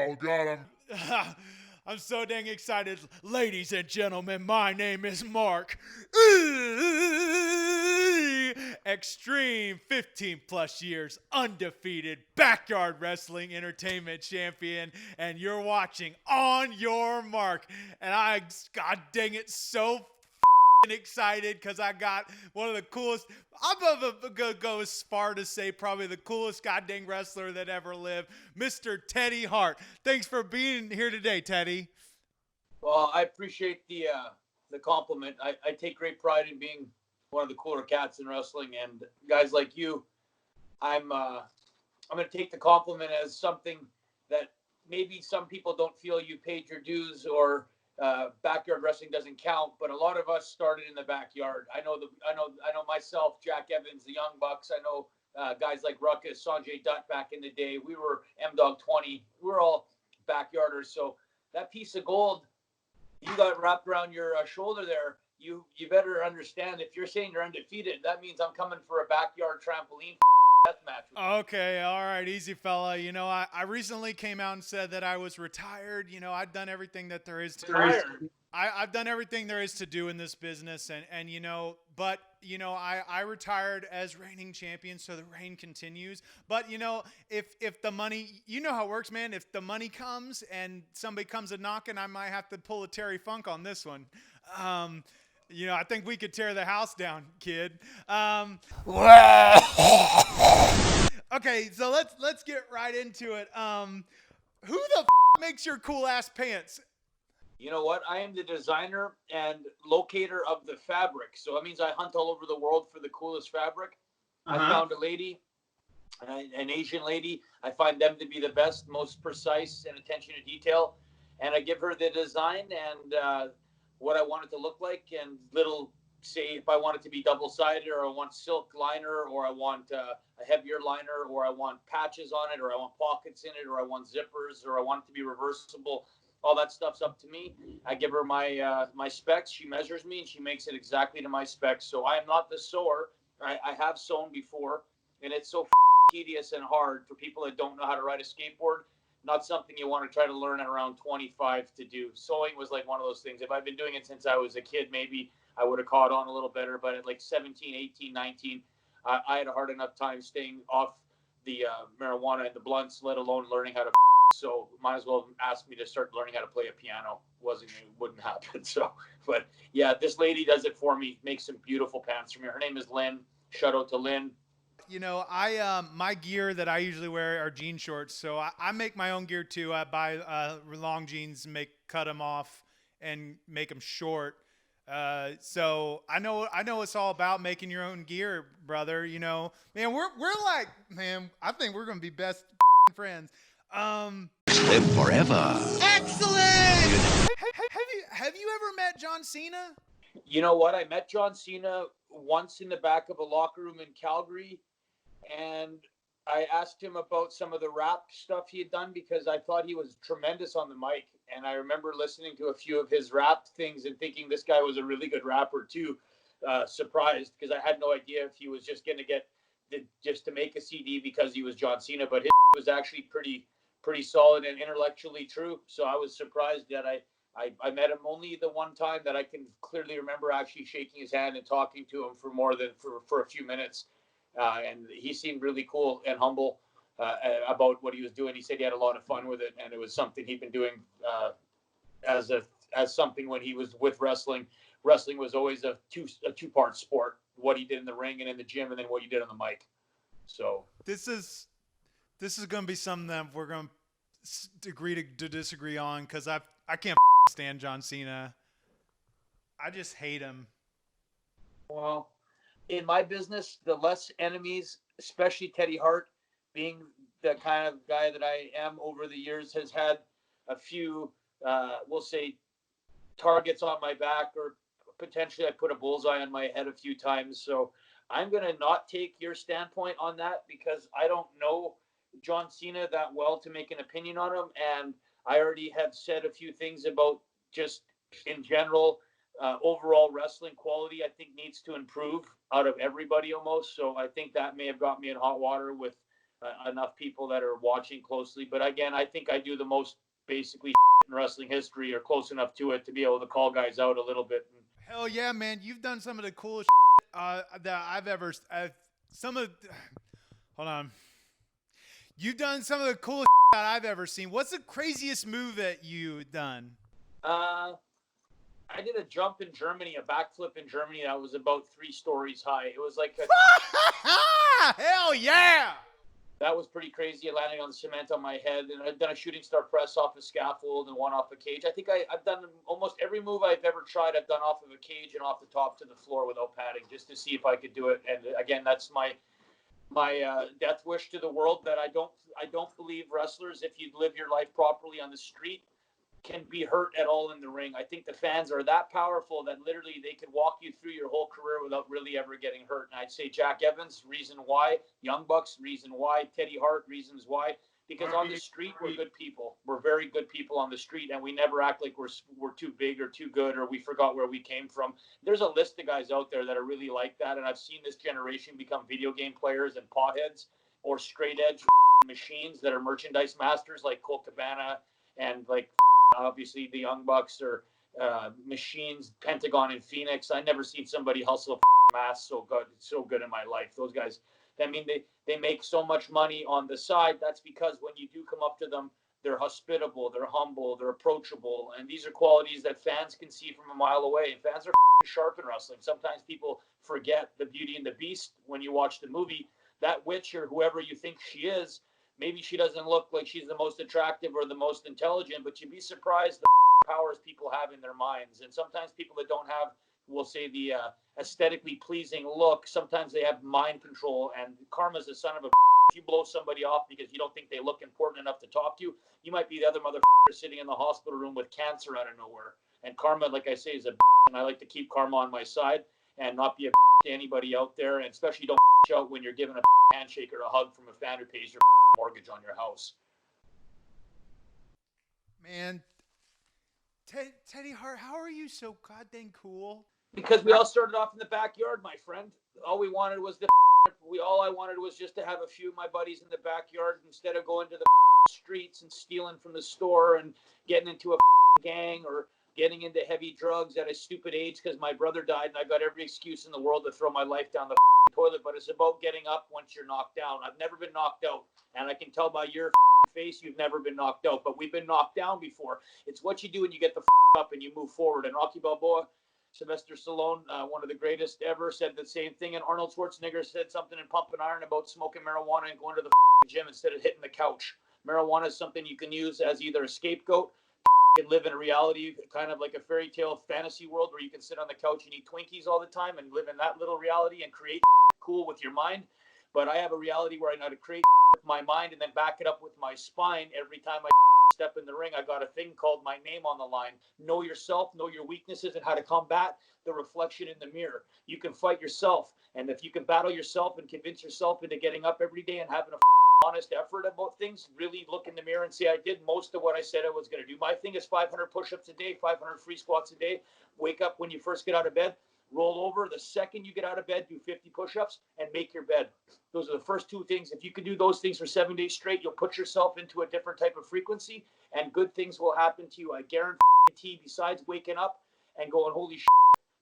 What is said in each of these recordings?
Oh, God, I'm so dang excited. Ladies and gentlemen, my name is Mark. Extreme, 15 plus years, undefeated, backyard wrestling entertainment champion, and you're watching On Your Mark. And God dang it, so excited because I got one of the coolest. I'm gonna go as far to say probably the coolest goddamn wrestler that ever lived, Mr. Teddy Hart. Thanks for being here today, Teddy. Well, I appreciate the compliment. I take great pride in being one of the cooler cats in wrestling, and guys like you, I'm going to take the compliment as something that maybe some people don't feel you paid your dues, or backyard wrestling doesn't count. But a lot of us started in the backyard. I know myself, Jack Evans, the Young Bucks. I know guys like Ruckus, Sanjay Dutt back in the day. We were M Dog 20. We were all backyarders. So that piece of gold you got wrapped around your shoulder there. You better understand, if you're saying you're undefeated, that means I'm coming for a backyard trampoline death match. Okay, all right, easy fella. I recently came out and said that I was retired. I've done everything that there is to I've done everything there is to do in this business, and I retired as reigning champion, so the reign continues. But if the money, you know how it works, man. If the money comes and somebody comes a knocking, I might have to pull a Terry Funk on this one. I think we could tear the house down, kid. Okay, so let's get right into it. Who the makes your cool ass pants? You know what? I am the designer and locator of the fabric. So that means I hunt all over the world for the coolest fabric. I found a lady, an Asian lady. I find them to be the best, most precise, and attention to detail. And I give her the design and what I want it to look like, and say if I want it to be double-sided, or I want silk liner, or I want a heavier liner, or I want patches on it, or I want pockets in it, or I want zippers, or I want it to be reversible. All that stuff's up to me. I give her my specs. She measures me, and she makes it exactly to my specs. So I am not the sewer. I have sewn before, and it's so tedious and hard for people that don't know how to ride a skateboard. Not something you want to try to learn at around 25 to do. Sewing was like one of those things. If I've been doing it since I was a kid, maybe I would have caught on a little better. But at like 17, 18, 19, I had a hard enough time staying off the marijuana and the blunts, let alone learning how to. So might as well ask me to start learning how to play a piano. Wouldn't happen. So, but yeah, this lady does it for me. Makes some beautiful pants for me. Her name is Lynn. Shout out to Lynn. I my gear that I usually wear are jean shorts, so I make my own gear too. I buy long jeans, cut them off, and make them short. So I know it's all about making your own gear, brother. Man, we're like, man, I think we're gonna be best friends. Live forever. Excellent. Have you ever met John Cena? You know what? I met John Cena once in the back of a locker room in Calgary, and I asked him about some of the rap stuff he had done, because I thought he was tremendous on the mic. And I remember listening to a few of his rap things and thinking this guy was a really good rapper too. Surprised, because I had no idea if he was just going to get just to make a CD because he was John Cena, but his was actually pretty solid and intellectually true. So I was surprised that I met him only the one time that I can clearly remember actually shaking his hand and talking to him for a few minutes. And he seemed really cool and humble about what he was doing. He said he had a lot of fun with it, and it was something he'd been doing as something when he was with wrestling. Wrestling was always a two-part sport: what he did in the ring and in the gym, and then what you did on the mic. So this is going to be something that we're going to agree to disagree on, because I can't stand John Cena. I just hate him. Well, in my business, the less enemies, especially Teddy Hart, being the kind of guy that I am over the years, has had a few, we'll say, targets on my back, or potentially I put a bullseye on my head a few times. So I'm going to not take your standpoint on that, because I don't know John Cena that well to make an opinion on him. And I already have said a few things about just in general, overall wrestling quality, I think needs to improve out of everybody almost. So I think that may have got me in hot water with enough people that are watching closely. But again, I think I do the most basically in wrestling history, or close enough to it, to be able to call guys out a little bit. Hell yeah, man! You've done some of the coolest that I've ever. Hold on. You've done some of the coolest that I've ever seen. What's the craziest move that you've done? I did a jump in Germany, a backflip in Germany that was about 3 stories high. It was like hell yeah! That was pretty crazy. Landing on the cement on my head, and I've done a shooting star press off a scaffold and one off a cage. I think I've done almost every move I've ever tried. I've done off of a cage and off the top to the floor without padding, just to see if I could do it. And again, that's my death wish to the world, that I don't believe wrestlers, if you live your life properly on the street, can be hurt at all in the ring. I think the fans are that powerful that literally they could walk you through your whole career without really ever getting hurt. And I'd say Jack Evans, reason why. Young Bucks, reason why. Teddy Hart, reasons why. Because on the street, we're good people. We're very good people on the street, and we never act like we're too big or too good, or we forgot where we came from. There's a list of guys out there that are really like that, and I've seen this generation become video game players and potheads, or straight edge machines that are merchandise masters, like Colt Cabana and like obviously the Young Bucks, or machines, Pentagon and Phoenix. I never seen somebody hustle a mask so good in my life. Those guys, I mean, they make so much money on the side. That's because when you do come up to them, they're hospitable, they're humble, they're approachable, and these are qualities that fans can see from a mile away. And fans are sharp in wrestling. Sometimes people forget the Beauty and the Beast when you watch the movie. That witch, or whoever you think she is, maybe she doesn't look like she's the most attractive or the most intelligent, but you'd be surprised the powers people have in their minds. And sometimes people that don't have, we'll say, the aesthetically pleasing look, sometimes they have mind control. And karma's the son of a if you blow somebody off because you don't think they look important enough to talk to you, you might be the other motherfucker sitting in the hospital room with cancer out of nowhere. And karma, like I say, is a and I like to keep karma on my side and not be a to anybody out there. And especially don't out when you're given a handshake or a hug from a fan who pays your mortgage on your house. Man, Teddy Hart, how are you so goddamn cool? Because we all started off in the backyard, my friend. All we wanted was all I wanted was just to have a few of my buddies in the backyard instead of going to the streets and stealing from the store and getting into a gang or getting into heavy drugs at a stupid age because my brother died and I got every excuse in the world to throw my life down the toilet. But it's about getting up once you're knocked down. I've never been knocked out, and I can tell by your face you've never been knocked out, but we've been knocked down before. It's what you do when you get the up and you move forward. And Rocky Balboa, Sylvester Stallone, one of the greatest ever, said the same thing. And Arnold Schwarzenegger said something in Pump and Iron about smoking marijuana and going to the gym instead of hitting the couch. Marijuana is something you can use as either a scapegoat and live in a reality, kind of like a fairy tale fantasy world where you can sit on the couch and eat Twinkies all the time and live in that little reality and create cool with your mind. But I have a reality where I know how to create with my mind and then back it up with my spine every time I step in the ring. I got a thing called my name on the line. Know yourself, know your weaknesses, and how to combat the reflection in the mirror. You can fight yourself, and if you can battle yourself and convince yourself into getting up every day and having a honest effort about things, really look in the mirror and say, I did most of what I said I was going to do. My thing is 500 push-ups a day, 500 free squats a day. Wake up when you first get out of bed, roll over. The second you get out of bed, do 50 push-ups and make your bed. Those are the first 2 things. If you can do those things for 7 days straight, you'll put yourself into a different type of frequency and good things will happen to you. I guarantee, besides waking up and going, holy shit,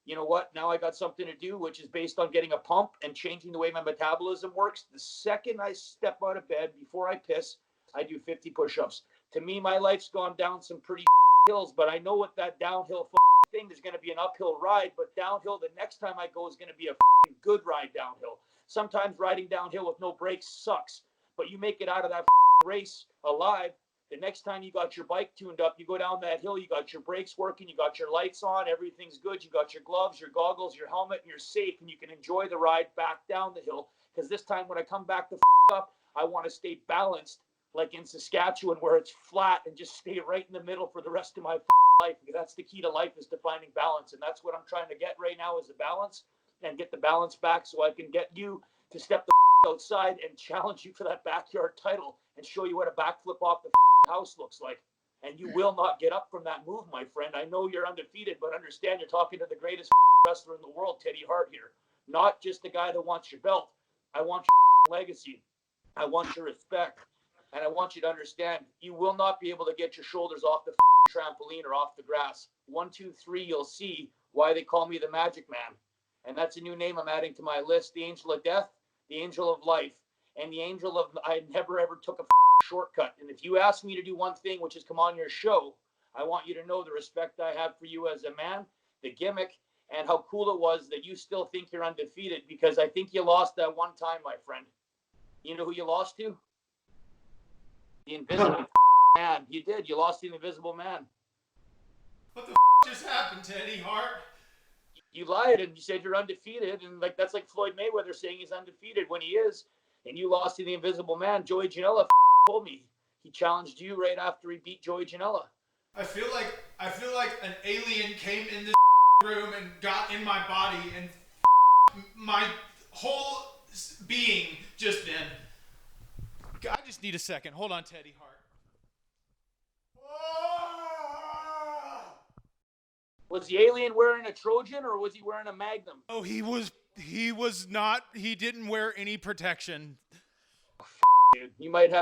you know what? Now I got something to do, which is based on getting a pump and changing the way my metabolism works. The second I step out of bed, before I piss, I do 50 push-ups. To me, my life's gone down some pretty hills, but I know what that downhill thing, there's going to be an uphill ride, but downhill the next time I go is going to be a good ride downhill. Sometimes riding downhill with no brakes sucks, but you make it out of that race alive. The next time you got your bike tuned up, you go down that hill, you got your brakes working, you got your lights on, everything's good, you got your gloves, your goggles, your helmet, and you're safe, and you can enjoy the ride back down the hill. Because this time when I come back the up, I want to stay balanced, like in Saskatchewan where it's flat, and just stay right in the middle for the rest of my life. Because that's the key to life, is to finding balance, and that's what I'm trying to get right now, is a balance, and get the balance back so I can get you to step the outside and challenge you for that backyard title and show you what a backflip off the house looks like. And you will not get up from that move, my friend. I know you're undefeated, but understand you're talking to the greatest wrestler in the world, Teddy Hart here. Not just the guy that wants your belt. I want your legacy. I want your respect, and I want you to understand you will not be able to get your shoulders off the trampoline or off the grass. 1, 2, 3, you'll see why they call me the Magic Man. And that's a new name I'm adding to my list. The Angel of Death, the Angel of Life, and the Angel of I never ever took a shortcut. And if you ask me to do one thing, which is come on your show, I want you to know the respect I have for you as a man, the gimmick, and how cool it was that you still think you're undefeated, because I think you lost that one time, my friend. You know who you lost to? The Invisible Man. You did. You lost to the Invisible Man. What the just happened, Teddy Hart? You lied and you said you're undefeated, and like that's like Floyd Mayweather saying he's undefeated when he is, and you lost to the Invisible Man. Joey Janela told me he challenged you right after he beat Joey Janela. I feel like an alien came in this room and got in my body, and my whole being just then. I just need a second. Hold on, Teddy Hart. Was the alien wearing a Trojan or was he wearing a Magnum? Oh, he was not. He didn't wear any protection. Dude, you might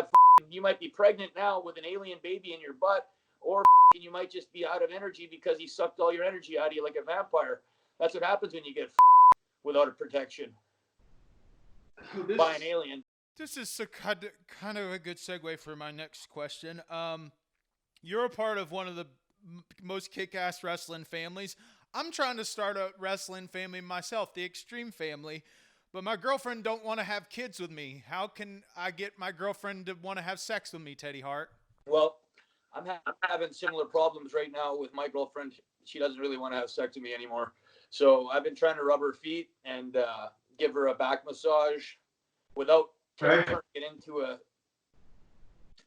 be pregnant now with an alien baby in your butt, or you might just be out of energy because he sucked all your energy out of you like a vampire. That's what happens when you get without a protection by an alien. This is kind of a good segue for my next question. You're a part of one of the most kick-ass wrestling families. I'm trying to start a wrestling family myself, the Xtreme family, but my girlfriend don't want to have kids with me. How can I get my girlfriend to want to have sex with me, Teddy Hart? Well, I'm having similar problems right now with my girlfriend. She doesn't really want to have sex with me anymore. So I've been trying to rub her feet and give her a back massage without turning it into a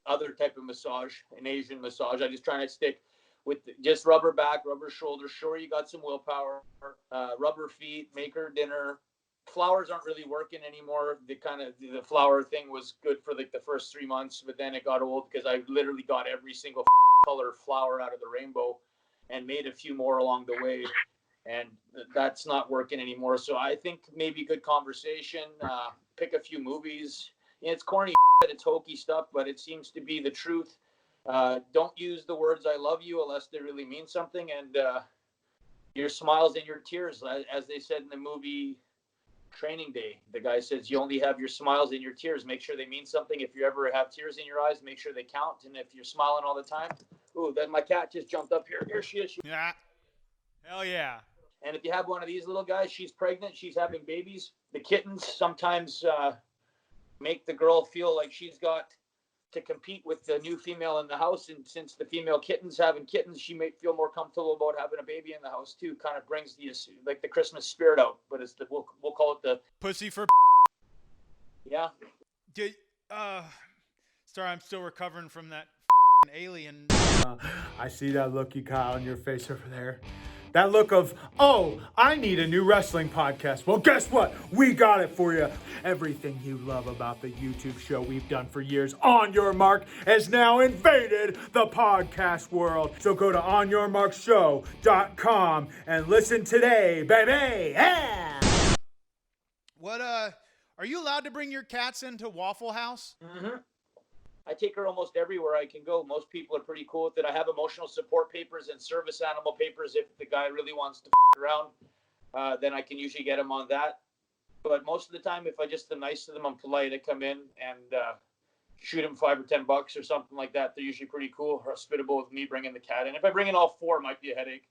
other type of massage, an Asian massage. I just trying to stick with just rub her back, rub her shoulders. Sure, you got some willpower. Rub her feet, make her dinner. Flowers aren't really working anymore. The flower thing was good for like the first 3 months, but then it got old because I literally got every single color flower out of the rainbow and made a few more along the way, and that's not working anymore. So I think maybe good conversation, pick a few movies. It's corny, it's hokey stuff, but it seems to be the truth. Don't use the words "I love you" unless they really mean something, and your smiles and your tears, as they said in the movie Training Day. The guy says you only have your smiles and your tears. Make sure they mean something. If you ever have tears in your eyes, make sure they count. And if you're smiling all the time, ooh, then my cat just jumped up here. Here she is. Yeah. Hell yeah. And if you have one of these little guys, she's pregnant, she's having babies. The kittens sometimes make the girl feel like she's got to compete with the new female in the house. And since the female kitten's having kittens, she may feel more comfortable about having a baby in the house too. Kind of brings the Christmas spirit out. But it's we'll call it the pussy for. Yeah. Sorry, I'm still recovering from that alien. I see that look you got on your face over there. That look of, oh, I need a new wrestling podcast. Well, guess what? We got it for you. Everything you love about the YouTube show we've done for years, On Your Mark, has now invaded the podcast world. So go to OnYourMarkShow.com and listen today, baby. Yeah! What, are you allowed to bring your cats into Waffle House? Mm-hmm. I take her almost everywhere I can go. Most people are pretty cool with it. I have emotional support papers and service animal papers. If the guy really wants to around, then I can usually get him on that. But most of the time, if I just am nice to them, I'm polite. I come in and shoot them $5 or $10 or something like that. They're usually pretty cool, hospitable with me bringing the cat in. If I bring in all 4, it might be a headache.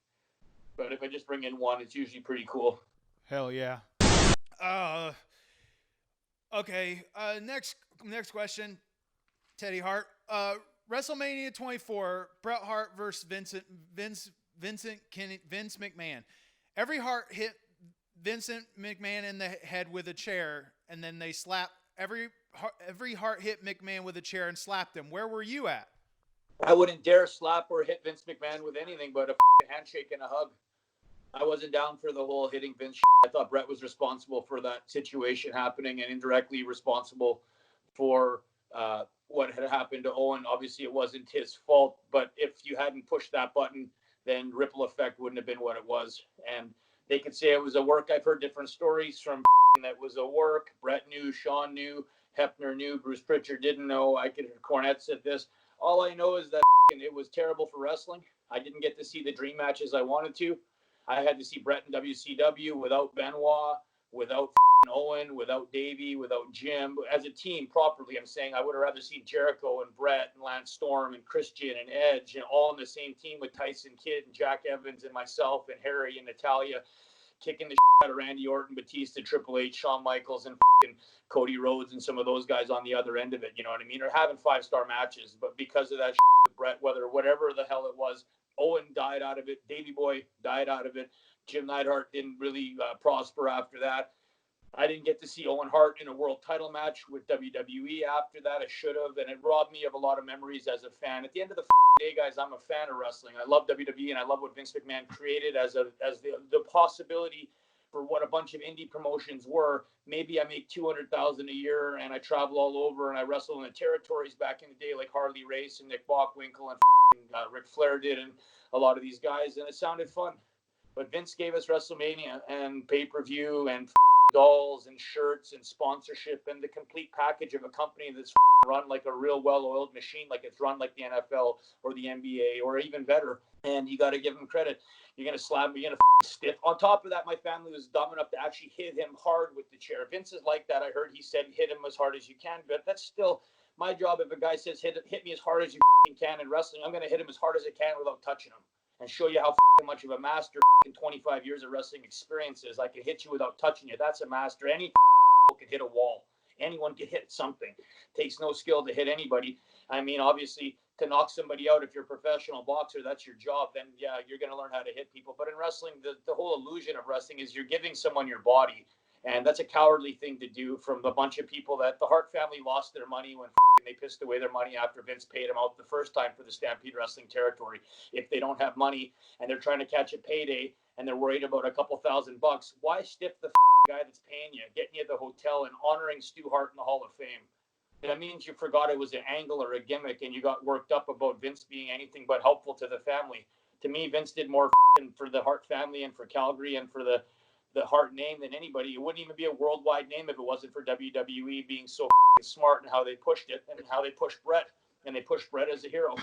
But if I just bring in 1, it's usually pretty cool. Hell yeah. Okay. Next question. Teddy Hart, WrestleMania 24, Bret Hart versus Vince McMahon. Every Hart hit Vincent McMahon in the head with a chair, and then they slapped every Hart hit McMahon with a chair and slapped him. Where were you at? I wouldn't dare slap or hit Vince McMahon with anything but a handshake and a hug. I wasn't down for the whole hitting Vince. I thought Bret was responsible for that situation happening and indirectly responsible for what had happened to Owen. Obviously, it wasn't his fault, but if you hadn't pushed that button, then ripple effect wouldn't have been what it was. And they could say it was a work. I've heard different stories from that was a work. Bret knew, Sean knew, Hefner knew, Bruce Pritchard didn't know. Cornette said this. All I know is that it was terrible for wrestling. I didn't get to see the dream matches I wanted to. I had to see Bret in WCW without Benoit, without Owen, without Davey, without Jim. As a team, properly, I'm saying I would have rather seen Jericho and Bret and Lance Storm and Christian and Edge and all in the same team with Tyson Kidd and Jack Evans and myself and Harry and Natalia kicking the shit out of Randy Orton, Batista, Triple H, Shawn Michaels, and Cody Rhodes and some of those guys on the other end of it, you know what I mean? Or having 5-star matches. But because of that shit with Bret, whatever the hell it was, Owen died out of it. Davey Boy died out of it. Jim Neidhart didn't really prosper after that. I didn't get to see Owen Hart in a world title match with WWE after that. I should have, and it robbed me of a lot of memories as a fan. At the end of the day, guys, I'm a fan of wrestling. I love WWE, and I love what Vince McMahon created as the possibility for what a bunch of indie promotions were. Maybe I make $200,000 a year, and I travel all over, and I wrestle in the territories back in the day, like Harley Race and Nick Bockwinkel and Ric Flair did, and a lot of these guys, and it sounded fun. But Vince gave us WrestleMania and pay-per-view and dolls and shirts and sponsorship and the complete package of a company that's run like a real well-oiled machine, like it's run like the NFL or the NBA or even better. And you got to give him credit. You're going to slap me, you're going to stiff. On top of that, my family was dumb enough to actually hit him hard with the chair. Vince is like that. I heard he said hit him as hard as you can, but that's still my job. If a guy says hit me as hard as you can in wrestling, I'm going to hit him as hard as I can without touching him and show you how much of a master 25 years of wrestling experience is. I can hit you without touching you. That's a master. Any can hit a wall. Anyone can hit something. Takes no skill to hit anybody. I mean, obviously, to knock somebody out, if you're a professional boxer, that's your job, then yeah, you're going to learn how to hit people. But in wrestling, the whole illusion of wrestling is you're giving someone your body. And that's a cowardly thing to do from the bunch of people that the Hart family lost their money when they pissed away their money after Vince paid them out the first time for the Stampede Wrestling territory. If they don't have money and they're trying to catch a payday and they're worried about a couple $1,000, why stiff the guy that's paying you, getting you the hotel and honoring Stu Hart in the Hall of Fame? That means you forgot it was an angle or a gimmick and you got worked up about Vince being anything but helpful to the family. To me, Vince did more for the Hart family and for Calgary and for the Hart name than anybody. It wouldn't even be a worldwide name if it wasn't for WWE being so smart and how they pushed it and how they pushed Bret, and they pushed Bret as a hero,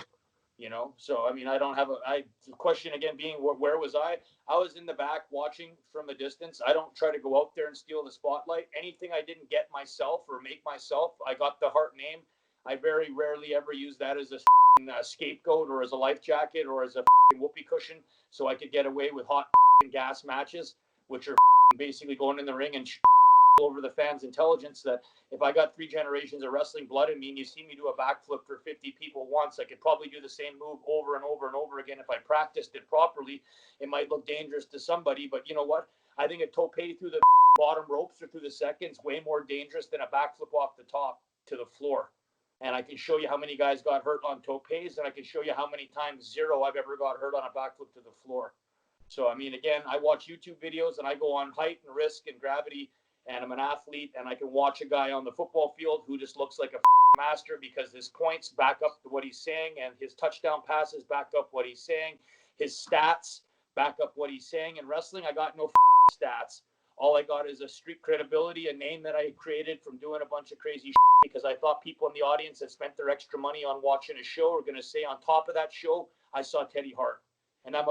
you know? So, I mean, I don't have the question again being, where was I? I was in the back watching from a distance. I don't try to go out there and steal the spotlight. Anything I didn't get myself or make myself, I got the Hart name. I very rarely ever use that as a scapegoat or as a life jacket or as a whoopee cushion so I could get away with hot gas matches, which are basically going in the ring and over the fans' intelligence. That if I got 3 generations of wrestling blood in me and you see me do a backflip for 50 people once, I could probably do the same move over and over and over again. If I practiced it properly, it might look dangerous to somebody, but you know what? I think a tope through the bottom ropes or through the seconds way more dangerous than a backflip off the top to the floor. And I can show you how many guys got hurt on topes, and I can show you how many times 0 I've ever got hurt on a backflip to the floor. So, I mean, again, I watch YouTube videos and I go on height and risk and gravity, and I'm an athlete, and I can watch a guy on the football field who just looks like a master because his points back up what he's saying, and his touchdown passes back up what he's saying, his stats back up what he's saying. In wrestling, I got no stats. All I got is a street credibility, a name that I created from doing a bunch of crazy because I thought people in the audience that spent their extra money on watching a show are going to say on top of that show, I saw Teddy Hart, and that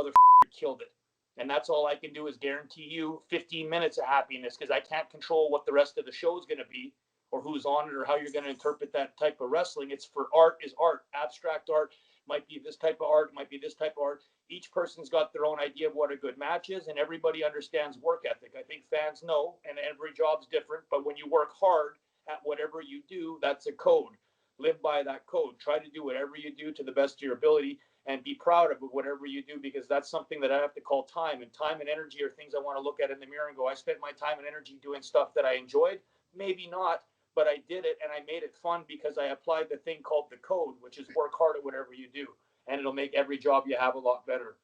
killed it. And that's all I can do is guarantee you 15 minutes of happiness because I can't control what the rest of the show is going to be or who's on it or how you're going to interpret that type of wrestling. It's for art is art. Abstract art might be this type of art, might be this type of art. Each person's got their own idea of what a good match is, and everybody understands work ethic. I think fans know, and every job's different, but when you work hard at whatever you do, that's a code. Live by that code. Try to do whatever you do to the best of your ability. And be proud of whatever you do because that's something that I have to call time. And time and energy are things I want to look at in the mirror and go, I spent my time and energy doing stuff that I enjoyed. Maybe not, but I did it and I made it fun because I applied the thing called the code, which is work hard at whatever you do. And it'll make every job you have a lot better.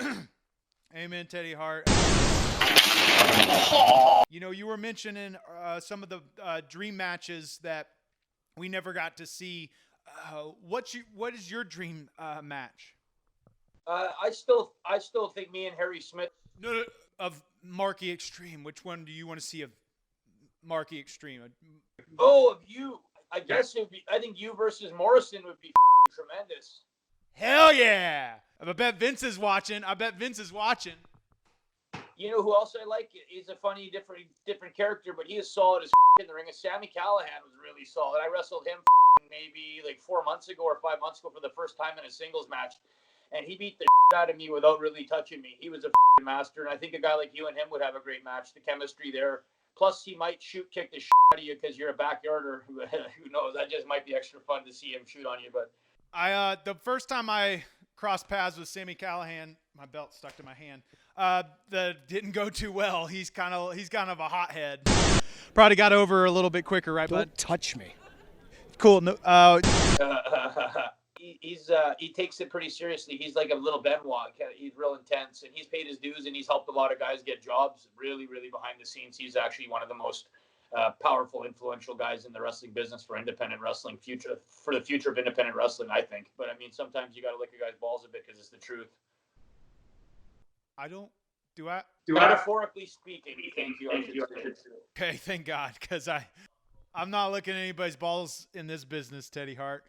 Amen. Amen, Teddy Hart. You know, you were mentioning some of the dream matches that we never got to see. What is your dream match? I still think me and Harry Smith. No, of Mark E Xtreme. Which one do you want to see of Mark E Xtreme? Oh, of you. I guess it would be. I think you versus Morrison would be tremendous. Hell yeah! I bet Vince is watching. You know who else I like? He's a funny, different character, but he is solid as in the ring. Sammy Callahan was really solid. I wrestled him maybe like 4 months ago or 5 months ago for the first time in a singles match, and he beat the out of me without really touching me. He was a master, and I think a guy like you and him would have a great match. The chemistry there. Plus, he might kick the out of you because you're a backyarder. Who knows? That just might be extra fun to see him shoot on you. But the first time I crossed paths with Sammy Callahan, my belt stuck to my hand. That didn't go too well. He's kind of a hothead. Probably got over a little bit quicker, right, bud? Don't touch me. Cool. No, he takes it pretty seriously. He's like a little Benoit. He's real intense, and he's paid his dues, and he's helped a lot of guys get jobs. Really, really behind the scenes, he's actually one of the most powerful, influential guys in the wrestling business for independent wrestling for the future of independent wrestling, I think. But I mean, sometimes you got to lick a guy's balls a bit because it's the truth. Metaphorically speaking, thank you. Okay, thank God, because I'm not looking at anybody's balls in this business, Teddy Hart.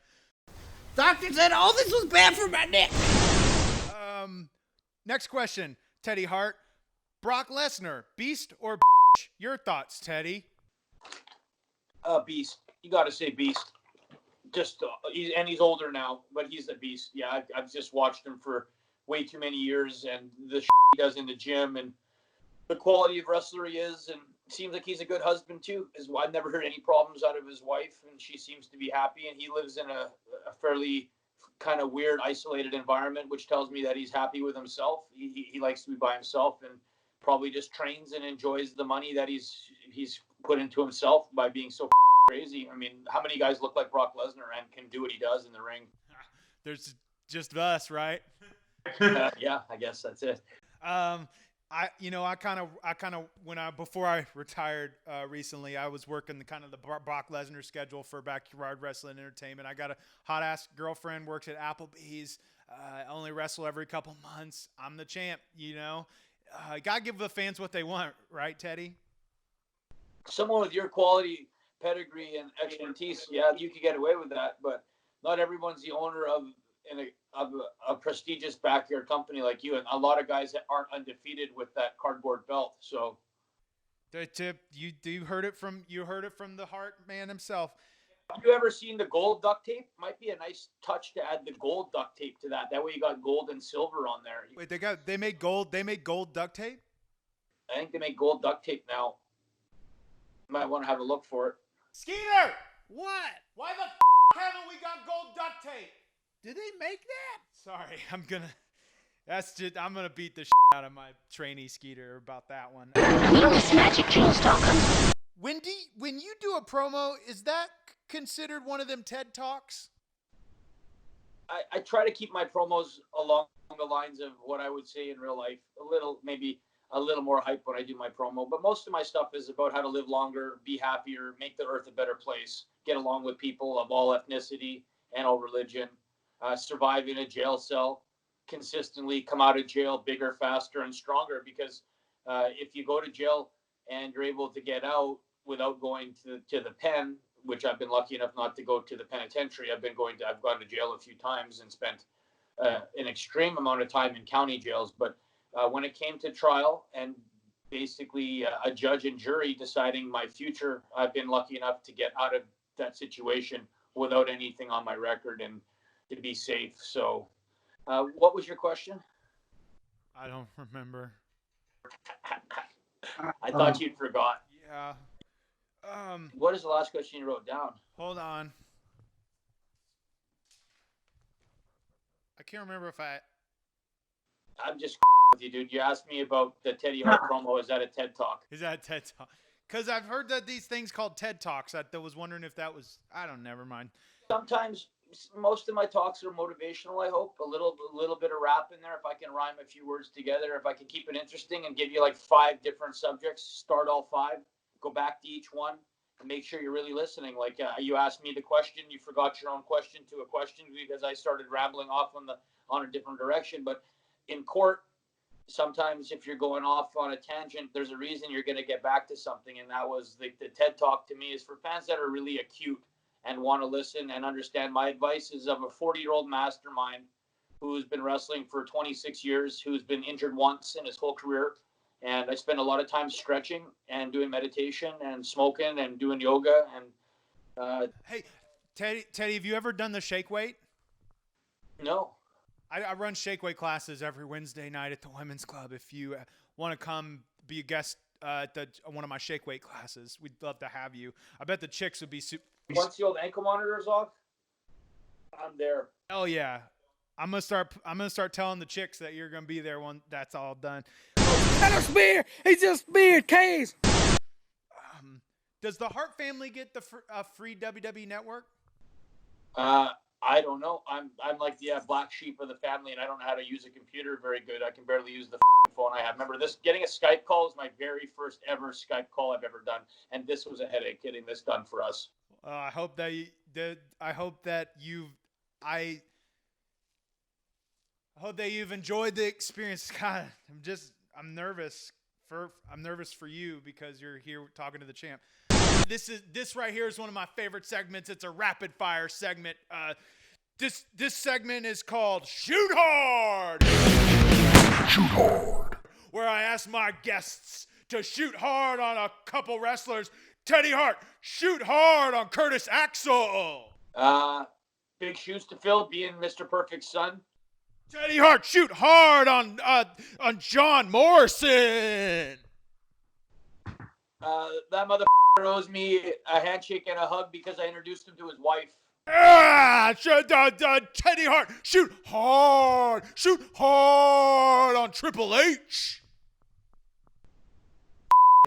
Doctor said all this was bad for my neck. Next question, Teddy Hart. Brock Lesnar, beast or your thoughts, Teddy? Beast. You got to say beast. Just he's older now, but he's a beast. Yeah, I've just watched him for way too many years, and the he does in the gym, and the quality of wrestler he is, and seems like he's a good husband too. I've never heard any problems out of his wife, and she seems to be happy, and he lives in a fairly kind of weird, isolated environment, which tells me that he's happy with himself. He likes to be by himself, and probably just trains and enjoys the money that he's put into himself by being so crazy. I mean, how many guys look like Brock Lesnar and can do what he does in the ring? There's just us, right? Yeah, I guess that's it. Before I retired recently, I was working the Brock Lesnar schedule for Backyard Wrestling Entertainment. I got a hot ass girlfriend, works at Applebee's. I only wrestle every couple months. I'm the champ, you know. Gotta give the fans what they want, right, Teddy? Someone with your quality, pedigree, and expertise, yeah, you could get away with that. But not everyone's the owner of a prestigious backyard company like you, and a lot of guys that aren't undefeated with that cardboard belt. So, you heard it from the Hart man himself. Have you ever seen the gold duct tape? Might be a nice touch to add the gold duct tape to that. That way you got gold and silver on there. Wait, they make gold duct tape? I think they make gold duct tape now. Might want to have a look for it. Skeeter! What? Why the haven't we got gold duct tape? Did they make that? Sorry, I'm gonna beat the out of my trainee Skeeter about that one. Magic Dreams Talk. When you do a promo, is that considered one of them TED Talks? I try to keep my promos along the lines of what I would say in real life. Maybe a little more hype when I do my promo, but most of my stuff is about how to live longer, be happier, make the earth a better place, get along with people of all ethnicity and all religion. Survive in a jail cell consistently, come out of jail bigger, faster, and stronger. Because if you go to jail and you're able to get out without going to the pen, which I've been lucky enough not to go to the penitentiary. I've gone to jail a few times and spent an extreme amount of time in county jails. But when it came to trial and basically a judge and jury deciding my future, I've been lucky enough to get out of that situation without anything on my record and to be safe. So what was your question? I don't remember. I thought you'd forgot. Yeah. What is the last question you wrote down? Hold on. I can't remember if I'm just with you, dude. You asked me about the Teddy Hart promo. Is that a TED Talk? Is that a TED Talk? Because I've heard that these things called TED Talks. I was wondering if that was. Never mind. Sometimes most of my talks are motivational. I hope a little bit of rap in there. If I can rhyme a few words together, if I can keep it interesting and give you like 5 different subjects, start all 5, go back to each one, and make sure you're really listening. Like you asked me the question, you forgot your own question to a question because I started rambling off on a different direction. But in court, sometimes if you're going off on a tangent, there's a reason you're going to get back to something. And that was the TED Talk to me is for fans that are really acute and want to listen and understand. My advice is of a 40-year-old mastermind who's been wrestling for 26 years, who's been injured once in his whole career. And I spend a lot of time stretching and doing meditation and smoking and doing yoga. And hey, Teddy, have you ever done the shake weight? No. I run shake weight classes every Wednesday night at the Women's Club. If you want to come be a guest at one of my shake weight classes, we'd love to have you. I bet the chicks would be super. Once the old ankle monitor is off, I'm there. Oh yeah, I'm gonna start telling the chicks that you're gonna be there when that's all done. Not a spear. He's just speared case. Does the Hart family get the free WWE network? I don't know. I'm like the black sheep of the family, and I don't know how to use a computer very good. I can barely use the phone I have. Remember this? Getting a Skype call is my very first ever Skype call I've ever done, and this was a headache getting this done for us. I hope that you've enjoyed the experience. God, I'm nervous for you because you're here talking to the champ. This right here is one of my favorite segments. It's a rapid fire segment. This segment is called Shoot Hard. Shoot Hard. Where I ask my guests to shoot hard on a couple wrestlers. Teddy Hart, shoot hard on Curtis Axel. Big shoes to fill, being Mr. Perfect's son. Teddy Hart, shoot hard on John Morrison. That motherfucker owes me a handshake and a hug because I introduced him to his wife. Teddy Hart, shoot hard on Triple H.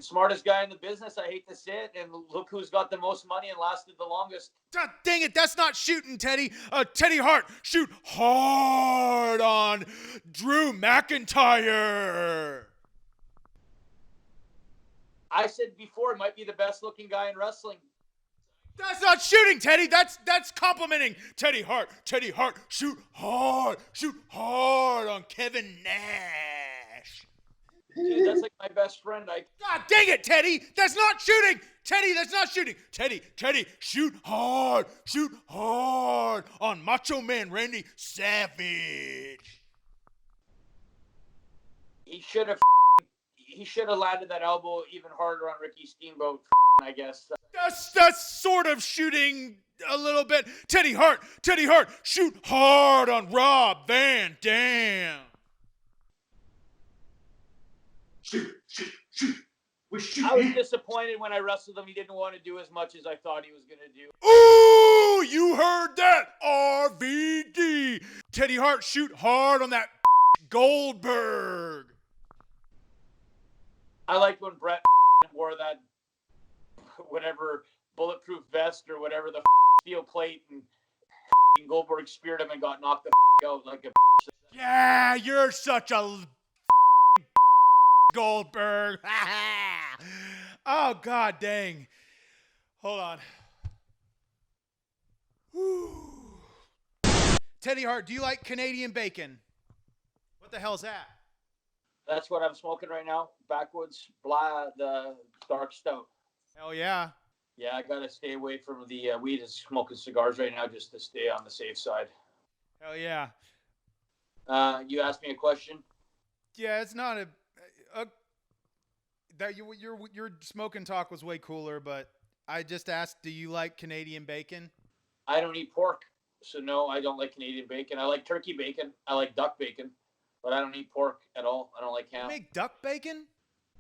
Smartest guy in the business, I hate to say it, and look who's got the most money and lasted the longest. God dang it, that's not shooting, Teddy. Teddy Hart, shoot hard on Drew McIntyre. I said before, it might be the best looking guy in wrestling. That's not shooting, Teddy. That's complimenting Teddy Hart. Teddy Hart, shoot hard on Kevin Nash. Dude, that's like my best friend. God dang it, Teddy. That's not shooting. Teddy, that's not shooting. Teddy, shoot hard on Macho Man Randy Savage. He should have landed that elbow even harder on Ricky Steamboat, I guess. That's sort of shooting a little bit. Teddy Hart, shoot hard on Rob Van Dam. Shoot. I was disappointed when I wrestled him. He didn't want to do as much as I thought he was going to do. Ooh, you heard that, RVD. Teddy Hart, shoot hard on that Goldberg. I liked when Bret wore that whatever bulletproof vest or whatever the steel plate, and Goldberg speared him and got knocked the out like a. Yeah, you're such a Goldberg. Oh, God dang. Hold on. Whew. Teddy Hart, do you like Canadian bacon? What the hell's that? That's what I'm smoking right now. Backwoods, the dark stout. Hell yeah. Yeah, I gotta stay away from the weed and smoking cigars right now just to stay on the safe side. Hell yeah. You asked me a question. Yeah, it's not that your smoking talk was way cooler, but I just asked, do you like Canadian bacon? I don't eat pork, so no, I don't like Canadian bacon. I like turkey bacon. I like duck bacon, but I don't eat pork at all. I don't like ham. You make duck bacon?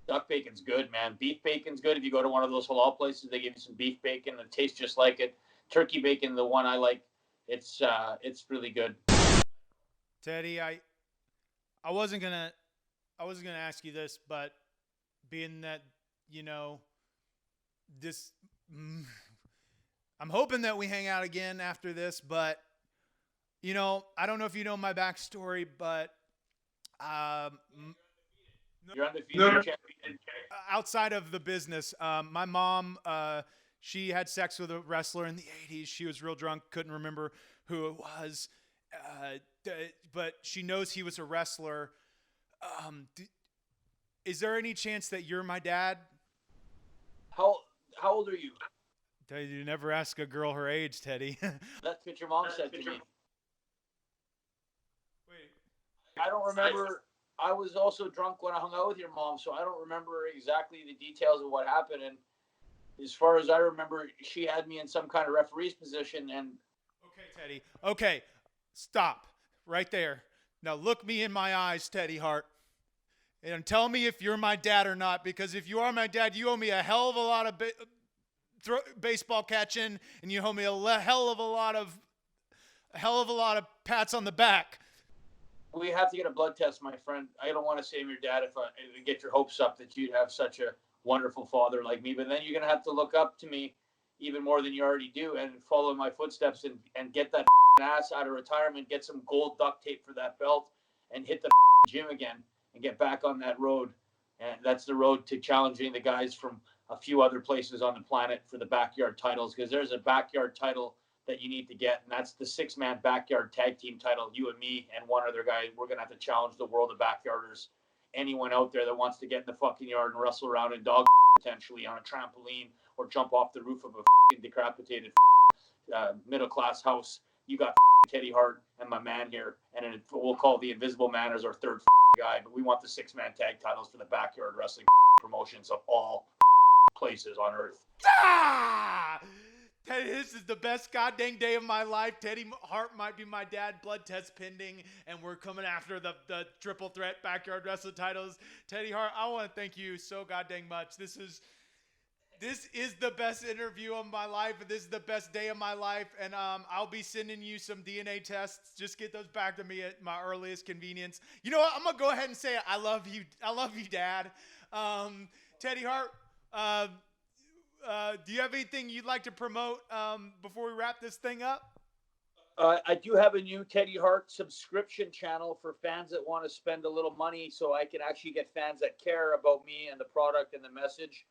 Duck bacon's good, man. Beef bacon's good. If you go to one of those halal places, they give you some beef bacon. It tastes just like it. Turkey bacon, the one I like, it's really good. Teddy, I wasn't gonna ask you this, but being that this, I'm hoping that we hang out again after this. But I don't know if you know my backstory, but You're undefeated. Outside of the business, my mom, she had sex with a wrestler in the 80s. She was real drunk, couldn't remember who it was, but she knows he was a wrestler. Is there any chance that you're my dad? How old are you? You never ask a girl her age, Teddy. That's what your mom said to me. Wait. I don't remember. I was also drunk when I hung out with your mom, so I don't remember exactly the details of what happened. And as far as I remember, she had me in some kind of referee's position. And Okay, Teddy. Okay, stop right there. Now look me in my eyes, Teddy Hart, and tell me if you're my dad or not. Because if you are my dad, you owe me a hell of a lot of baseball catching, and you owe me a hell of a lot of pats on the back. we have to get a blood test, my friend. I don't want to save your dad if I get your hopes up that you'd have such a wonderful father like me. But then you're going to have to look up to me even more than you already do and follow in my footsteps and get that ass out of retirement, get some gold duct tape for that belt, and hit the gym again and get back on that road. And that's the road to challenging the guys from a few other places on the planet for the backyard titles, because there's a backyard title that you need to get, and that's the 6-man backyard tag team title. You and me and one other guy, we're going to have to challenge the world of backyarders. Anyone out there that wants to get in the fucking yard and wrestle around in dog potentially on a trampoline or jump off the roof of a decapitated middle-class house, you got Teddy Hart and my man here, and we'll call the Invisible Man as our third guy, but we want the 6-man tag titles for the backyard wrestling promotions of all places on earth. Ah! Teddy, this is the best goddamn day of my life. Teddy Hart might be my dad. Blood test pending, and we're coming after the triple threat backyard wrestling titles. Teddy Hart, I want to thank you so goddamn much. This is the best interview of my life, and this is the best day of my life. And I'll be sending you some DNA tests. Just get those back to me at my earliest convenience. You know what? I'm gonna go ahead and say it. I love you. I love you, Dad. Teddy Hart. Do you have anything you'd like to promote before we wrap this thing up? I do have a new Teddy Hart subscription channel for fans that want to spend a little money so I can actually get fans that care about me and the product and the message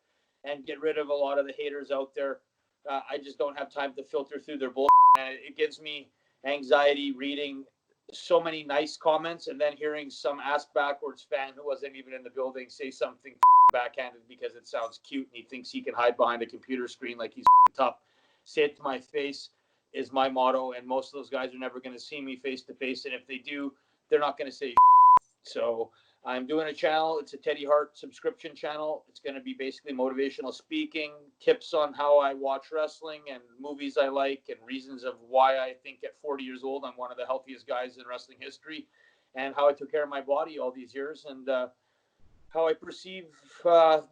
and get rid of a lot of the haters out there. I just don't have time to filter through their bullshit. And it gives me anxiety reading so many nice comments and then hearing some ass-backwards fan who wasn't even in the building say something backhanded because it sounds cute and he thinks he can hide behind a computer screen like he's tough. Say it to my face is my motto, and most of those guys are never going to see me face to face, and if they do, they're not going to say so. I'm doing a channel. It's a Teddy Hart subscription channel. It's going to be basically motivational speaking, tips on how I watch wrestling and movies I like, and reasons of why I think at 40 years old I'm one of the healthiest guys in wrestling history, and how I took care of my body all these years, and how I perceive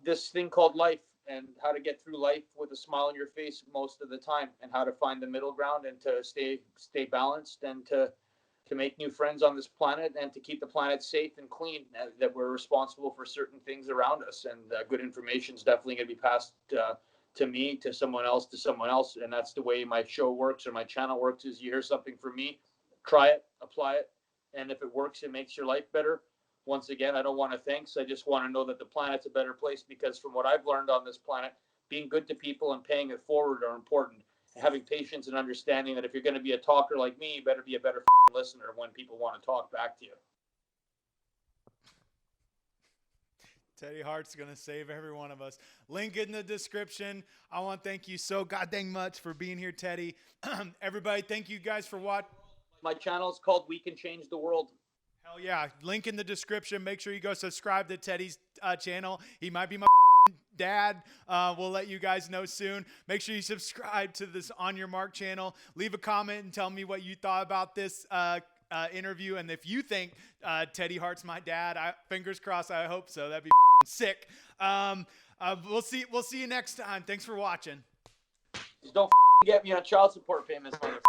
this thing called life, and how to get through life with a smile on your face most of the time, and how to find the middle ground and to stay balanced and to make new friends on this planet and to keep the planet safe and clean, that we're responsible for certain things around us. And good information is definitely going to be passed to me, to someone else, and that's the way my show works or my channel works. Is you hear something from me, try it, apply it, and if it works, it makes your life better. Once again, I don't want to thanks. I just want to know that the planet's a better place, because from what I've learned on this planet, being good to people and paying it forward are important. Having patience and understanding that if you're going to be a talker like me, you better be a better listener when people want to talk back to you. Teddy Hart's going to save every one of us. Link in the description. I want to thank you so goddamn much for being here, Teddy. Everybody, thank you guys for watching. My channel is called We Can Change the World. Hell yeah. Link in the description. Make sure you go subscribe to Teddy's channel. He might be my dad. We'll let you guys know soon. Make sure you subscribe to this On Your Mark channel. Leave a comment and tell me what you thought about this interview. And if you think Teddy Hart's my dad, fingers crossed, I hope so. That'd be sick. We'll see you next time. Thanks for watching. Just don't get me on child support payments, motherfucker.